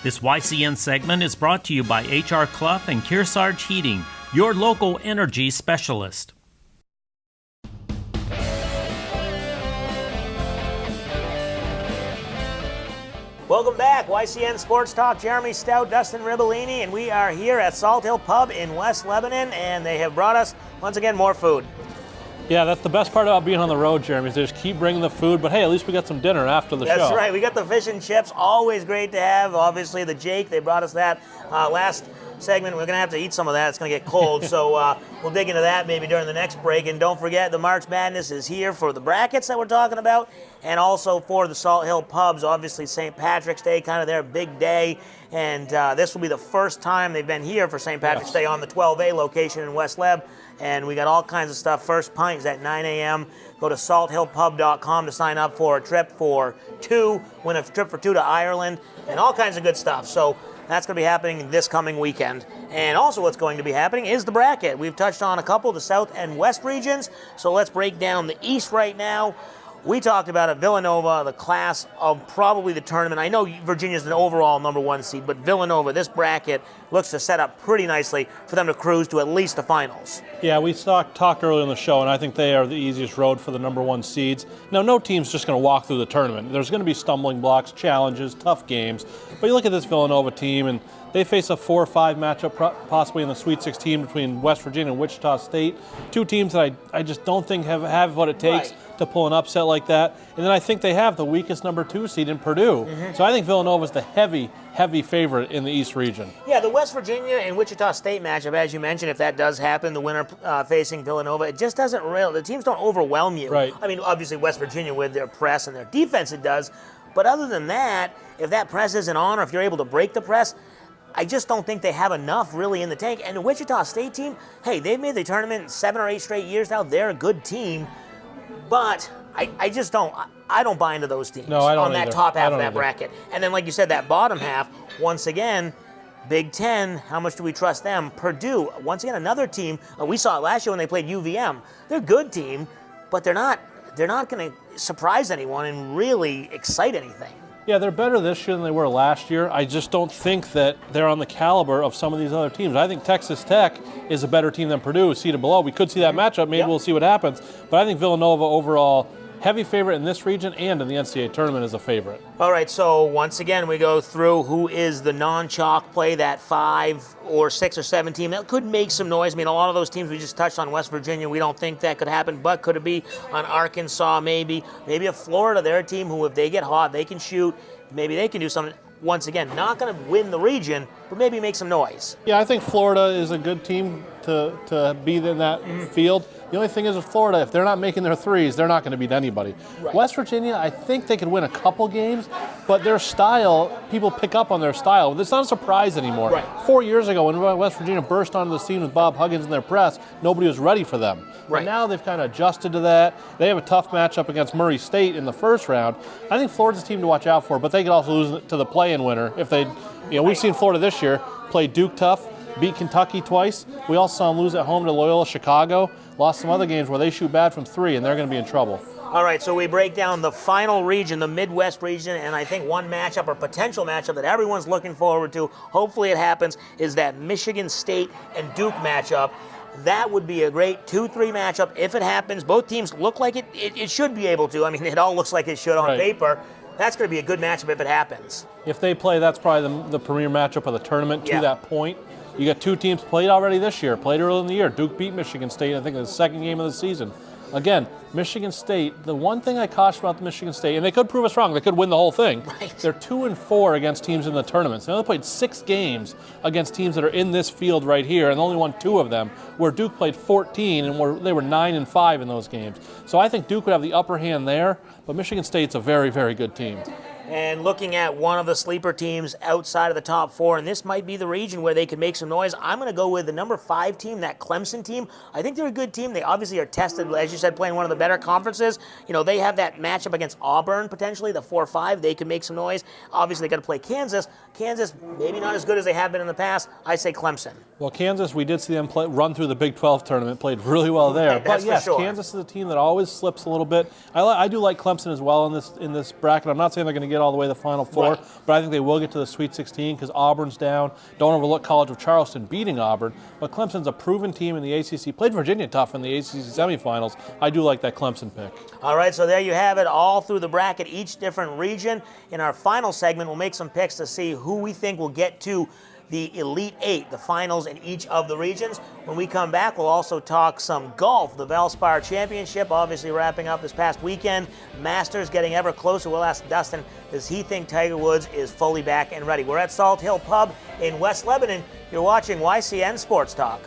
This YCN segment is brought to you by H.R. Clough and Kearsarge Heating, your local energy specialist. Welcome back, YCN Sports Talk. Jeremy Stout, Dustin Ribellini, and we are here at Salt Hill Pub in West Lebanon, and they have brought us, once again, more food. Yeah, that's the best part about being on the road, Jeremy, is they just keep bringing the food, but hey, at least we got some dinner after the show. That's right. We got the fish and chips, always great to have. Obviously, the Jake, they brought us that last segment. We're going to have to eat some of that. It's going to get cold, so we'll dig into that maybe during the next break. And don't forget, the March Madness is here for the brackets that we're talking about, and also for the Salt Hill Pubs. Obviously, St. Patrick's Day, kind of their big day, and this will be the first time they've been here for St. Patrick's Day on the 12A location in West Leb. And we got all kinds of stuff. First pint is at 9 a.m. Go to salthillpub.com to sign up for a trip for two, win a trip for two to Ireland, and all kinds of good stuff. So that's going to be happening this coming weekend. And also what's going to be happening is the bracket. We've touched on a couple, the South and West regions. So let's break down the East right now. We talked about it, Villanova, the class of probably the tournament. I know Virginia's an overall number one seed, but Villanova, this bracket, looks to set up pretty nicely for them to cruise to at least the finals. Yeah, we talked earlier in the show, and I think they are the easiest road for the number one seeds. Now, no team's just going to walk through the tournament. There's going to be stumbling blocks, challenges, tough games. But you look at this Villanova team, and they face a 4 or 5 matchup possibly in the Sweet 16 between West Virginia and Wichita State. Two teams that I just don't think have what it takes to pull an upset like that. And then I think they have the weakest number 2 seed in Purdue. Mm-hmm. So I think Villanova's the heavy favorite in the East region. Yeah, the West Virginia and Wichita State matchup, as you mentioned, if that does happen, the winner facing Villanova, it just doesn't the teams don't overwhelm you. Right. I mean, obviously West Virginia with their press and their defense it does. But other than that, if that press isn't on or if you're able to break the press, I just don't think they have enough really in the tank. And the Wichita State team, hey, they've made the tournament 7 or 8 straight years now. They're a good team. But I just don't buy into those teams on that top half of that bracket. And then, like you said, that bottom half, once again, Big Ten, how much do we trust them? Purdue, once again, another team. We saw it last year when they played UVM. They're a good team, but they're not going to surprise anyone and really excite anything. Yeah, they're better this year than they were last year. I just don't think that they're on the caliber of some of these other teams. I think Texas Tech is a better team than Purdue, seated below. We could see that matchup. Maybe we'll see what happens. But I think Villanova overall, heavy favorite in this region and in the NCAA tournament is a favorite. All right, so once again, we go through who is the non-chalk play, that 5 or 6 or 7 team. That could make some noise. I mean, a lot of those teams we just touched on, West Virginia, we don't think that could happen, but could it be on Arkansas maybe? Maybe a Florida, they're a team who, if they get hot, they can shoot. Maybe they can do something. Once again, not going to win the region, but maybe make some noise. Yeah, I think Florida is a good team to be in that field. The only thing is with Florida, if they're not making their threes, they're not going to beat anybody. Right. West Virginia, I think they could win a couple games, but their style, people pick up on their style. It's not a surprise anymore. Right. 4 years ago, when West Virginia burst onto the scene with Bob Huggins in their press, nobody was ready for them. Right. But now they've kind of adjusted to that. They have a tough matchup against Murray State in the first round. I think Florida's a team to watch out for, but they could also lose to the play-in winner if they, we've seen Florida this year play Duke tough, beat Kentucky twice. We also saw them lose at home to Loyola Chicago. Lost some other games where they shoot bad from 3, and they're going to be in trouble. All right, so we break down the final region, the Midwest region, and I think one matchup or potential matchup that everyone's looking forward to, hopefully it happens, is that Michigan State and Duke matchup. That would be a great 2-3 matchup if it happens. Both teams look like it should be able to. I mean, it all looks like it should on paper. That's going to be a good matchup if it happens. If they play, that's probably the premier matchup of the tournament to that point. You got 2 teams played already this year, played early in the year. Duke beat Michigan State, I think, in the second game of the season. Again, Michigan State, the one thing I caution about the Michigan State, and they could prove us wrong, they could win the whole thing. Right. They're 2-4 against teams in the tournaments. They only played 6 games against teams that are in this field right here, and only won 2 of them, where Duke played 14, and they were 9-5 in those games. So I think Duke would have the upper hand there, but Michigan State's a very, very good team. And looking at one of the sleeper teams outside of the top 4, and this might be the region where they could make some noise, I'm going to go with the number 5 team, that Clemson team. I think they're a good team. They obviously are tested, as you said, playing one of the better conferences. They have that matchup against Auburn, potentially, the 4-5. They could make some noise. Obviously, they got to play Kansas. Kansas, maybe not as good as they have been in the past. I say Clemson. Well, Kansas, we did see them run through the Big 12 tournament, played really well there. Right, that's but yes, for sure. Kansas is a team that always slips a little bit. I do like Clemson as well in this bracket. I'm not saying they're going to get get all the way to the Final Four, Right. but I think they will get to the Sweet 16 because Auburn's down. Don't overlook College of Charleston beating Auburn, but Clemson's a proven team in the ACC. Played Virginia tough in the ACC semifinals. I do like that Clemson pick. All right, so there you have it, all through the bracket, each different region. In our final segment, we'll make some picks to see who we think will get to the Elite Eight, the finals in each of the regions. When we come back, we'll also talk some golf, the Valspar Championship, obviously wrapping up this past weekend. Masters getting ever closer. We'll ask Dustin, does he think Tiger Woods is fully back and ready? We're at Salt Hill Pub in West Lebanon. You're watching YCN Sports Talk.